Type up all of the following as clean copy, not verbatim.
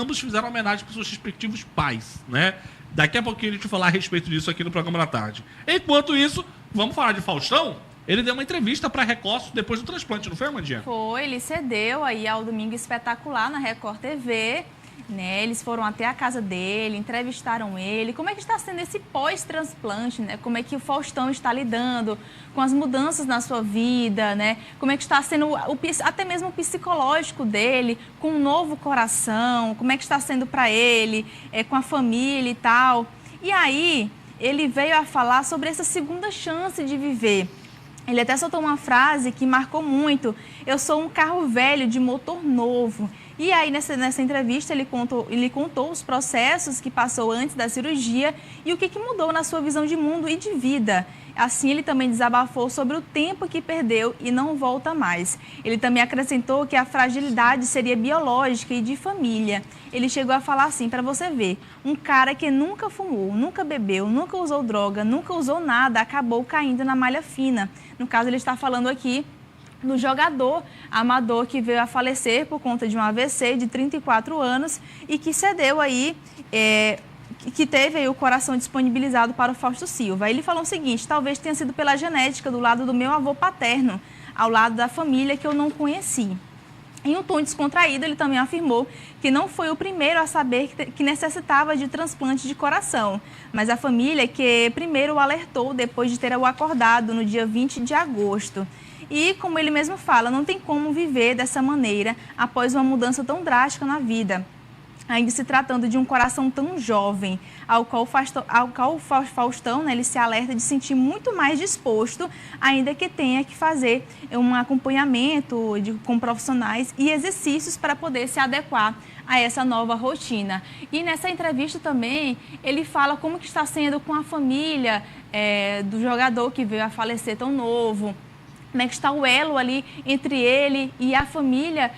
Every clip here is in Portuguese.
ambos fizeram homenagem para os seus respectivos pais, né? Daqui a pouquinho a gente vai falar a respeito disso aqui no programa da tarde. Enquanto isso, vamos falar de Faustão? Ele deu uma entrevista para a Record depois do transplante, não foi, Amandinha? Foi, ele cedeu aí ao Domingo Espetacular na Record TV, né? Eles foram até a casa dele, entrevistaram ele. Como é que está sendo esse pós-transplante, né? Como é que o Faustão está lidando com as mudanças na sua vida, né? Como é que está sendo até mesmo o psicológico dele, com um novo coração, como é que está sendo para ele, com a família e tal. E aí, ele veio a falar sobre essa segunda chance de viver. Ele até soltou uma frase que marcou muito: eu sou um carro velho de motor novo. E aí, nessa entrevista, ele contou os processos que passou antes da cirurgia e o que mudou na sua visão de mundo e de vida. Assim, ele também desabafou sobre o tempo que perdeu e não volta mais. Ele também acrescentou que a fragilidade seria biológica e de família. Ele chegou a falar assim, para você ver, um cara que nunca fumou, nunca bebeu, nunca usou droga, nunca usou nada, acabou caindo na malha fina. No caso, ele está falando aqui do jogador amador que veio a falecer por conta de um AVC de 34 anos e que cedeu aí, que teve aí o coração disponibilizado para o Fausto Silva. Ele falou o seguinte: talvez tenha sido pela genética do lado do meu avô paterno, ao lado da família que eu não conheci. Em um tom descontraído, ele também afirmou que não foi o primeiro a saber que necessitava de transplante de coração, mas a família que primeiro o alertou depois de ter o acordado no dia 20 de agosto. E, como ele mesmo fala, não tem como viver dessa maneira após uma mudança tão drástica na vida, ainda se tratando de um coração tão jovem, ao qual o Faustão, né, ele se alerta de sentir muito mais disposto, ainda que tenha que fazer um acompanhamento com profissionais e exercícios para poder se adequar a essa nova rotina. E nessa entrevista também, ele fala como que está sendo com a família do jogador que veio a falecer tão novo, como é que está o elo ali entre ele e a família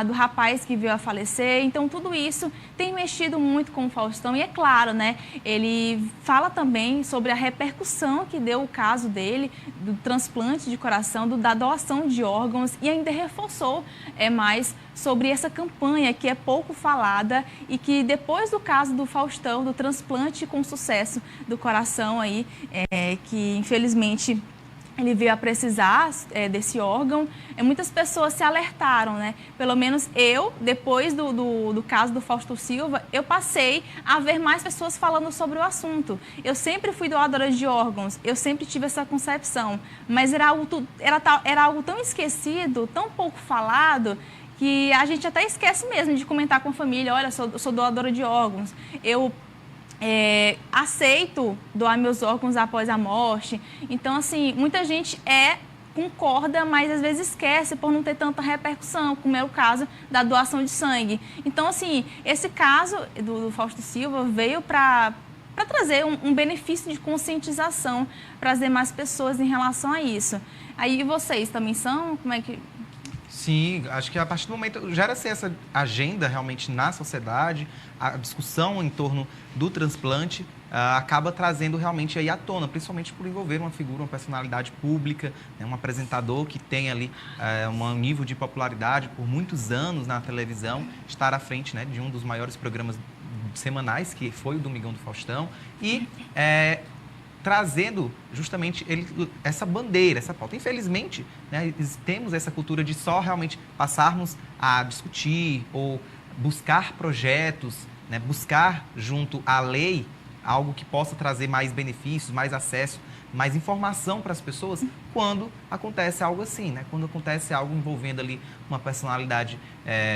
do rapaz que veio a falecer. Então, tudo isso tem mexido muito com o Faustão. E é claro, né, ele fala também sobre a repercussão que deu o caso dele, do transplante de coração, da doação de órgãos, e ainda reforçou mais sobre essa campanha que é pouco falada e que depois do caso do Faustão, do transplante com sucesso do coração aí, que infelizmente ele veio a precisar desse órgão, muitas pessoas se alertaram, né? Pelo menos eu, depois do caso do Fausto Silva, eu passei a ver mais pessoas falando sobre o assunto. Eu sempre fui doadora de órgãos, eu sempre tive essa concepção, mas era algo tão esquecido, tão pouco falado, que a gente até esquece mesmo de comentar com a família: olha, eu sou doadora de órgãos, eu aceito doar meus órgãos após a morte. Então, assim, muita gente concorda, mas às vezes esquece por não ter tanta repercussão, como é o caso da doação de sangue. Então, assim, esse caso do Fausto Silva veio para trazer um benefício de conscientização para as demais pessoas em relação a isso. Aí vocês também são? Como é que... Sim, acho que a partir do momento gera-se essa agenda realmente na sociedade, a discussão em torno do transplante acaba trazendo realmente aí à tona, principalmente por envolver uma figura, uma personalidade pública, né, um apresentador que tem ali um nível de popularidade por muitos anos na televisão, estar à frente, né, de um dos maiores programas semanais, que foi o Domingão do Faustão, e trazendo justamente essa bandeira, essa pauta. Infelizmente, né, temos essa cultura de só realmente passarmos a discutir ou buscar projetos, né, buscar junto à lei algo que possa trazer mais benefícios, mais acesso, mais informação para as pessoas quando acontece algo assim, né? Quando acontece algo envolvendo ali uma personalidade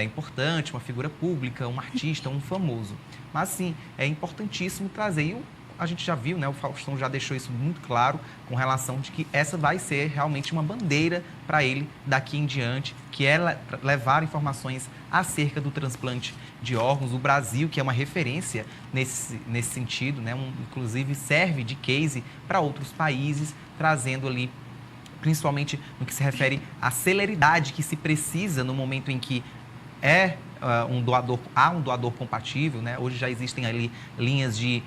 importante, uma figura pública, um artista, um famoso. Mas sim, é importantíssimo trazer. A gente já viu, né, o Faustão já deixou isso muito claro com relação de que essa vai ser realmente uma bandeira para ele daqui em diante, que é levar informações acerca do transplante de órgãos. O Brasil, que é uma referência nesse sentido, né, inclusive serve de case para outros países, trazendo ali, principalmente no que se refere à celeridade que se precisa no momento em que há um doador compatível, né? Hoje já existem ali linhas de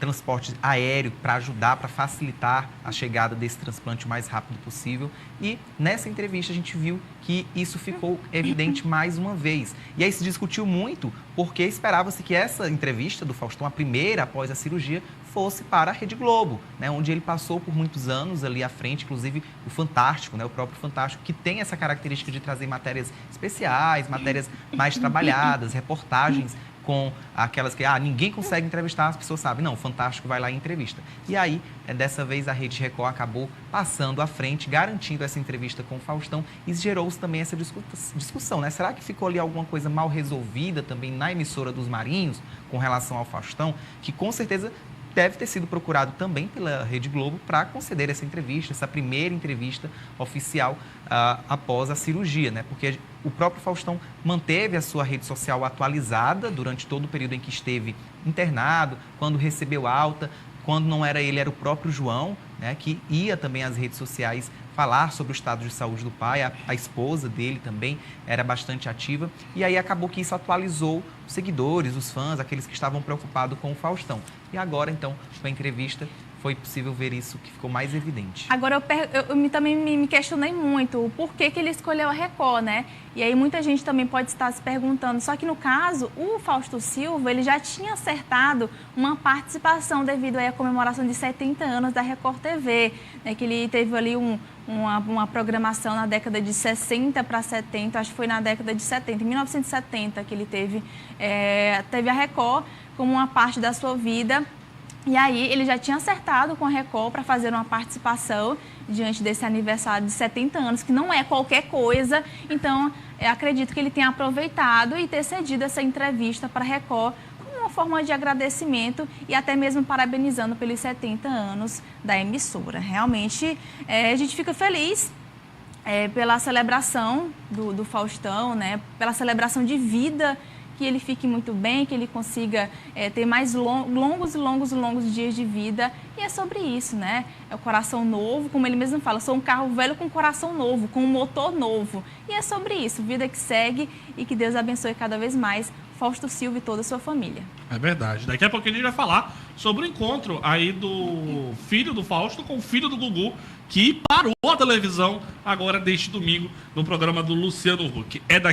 transporte aéreo para ajudar, para facilitar a chegada desse transplante o mais rápido possível. E nessa entrevista a gente viu que isso ficou evidente mais uma vez. E aí se discutiu muito porque esperava-se que essa entrevista do Faustão, a primeira após a cirurgia, fosse para a Rede Globo, né, onde ele passou por muitos anos ali à frente, inclusive o Fantástico, né, o próprio Fantástico, que tem essa característica de trazer matérias especiais, matérias mais trabalhadas, reportagens com aquelas que ninguém consegue entrevistar, as pessoas sabem. Não, o Fantástico vai lá e entrevista. E aí, dessa vez, a Rede Record acabou passando à frente, garantindo essa entrevista com o Faustão e gerou-se também essa discussão, né? Será que ficou ali alguma coisa mal resolvida também na emissora dos Marinhos com relação ao Faustão, que com certeza deve ter sido procurado também pela Rede Globo para conceder essa entrevista, essa primeira entrevista oficial após a cirurgia, né? Porque o próprio Faustão manteve a sua rede social atualizada durante todo o período em que esteve internado, quando recebeu alta, quando não era ele, era o próprio João, né, que ia também às redes sociais falar sobre o estado de saúde do pai, a esposa dele também era bastante ativa, e aí acabou que isso atualizou os seguidores, os fãs, aqueles que estavam preocupados com o Faustão. E agora, então, com a entrevista, foi possível ver isso, que ficou mais evidente. Agora, eu também me questionei muito o porquê que ele escolheu a Record, né? E aí muita gente também pode estar se perguntando, só que no caso, o Fausto Silva, ele já tinha acertado uma participação devido aí à comemoração de 70 anos da Record TV, né? Que ele teve ali uma programação na década de 60 para 70, acho que foi na década de 70, em 1970 que ele teve a Record como uma parte da sua vida. E aí ele já tinha acertado com a Record para fazer uma participação diante desse aniversário de 70 anos, que não é qualquer coisa. Então, eu acredito que ele tenha aproveitado e ter cedido essa entrevista para a Record como uma forma de agradecimento e até mesmo parabenizando pelos 70 anos da emissora. Realmente, a gente fica feliz pela celebração do Faustão, né? Pela celebração de vida, que ele fique muito bem, que ele consiga ter mais longos dias de vida. E é sobre isso, né? É o coração novo, como ele mesmo fala, sou um carro velho com coração novo, com um motor novo. E é sobre isso, vida que segue e que Deus abençoe cada vez mais Fausto Silva e toda a sua família. É verdade. Daqui a pouquinho a gente vai falar sobre o encontro aí do filho do Fausto com o filho do Gugu, que parou a televisão agora deste domingo no programa do Luciano Huck. É daqui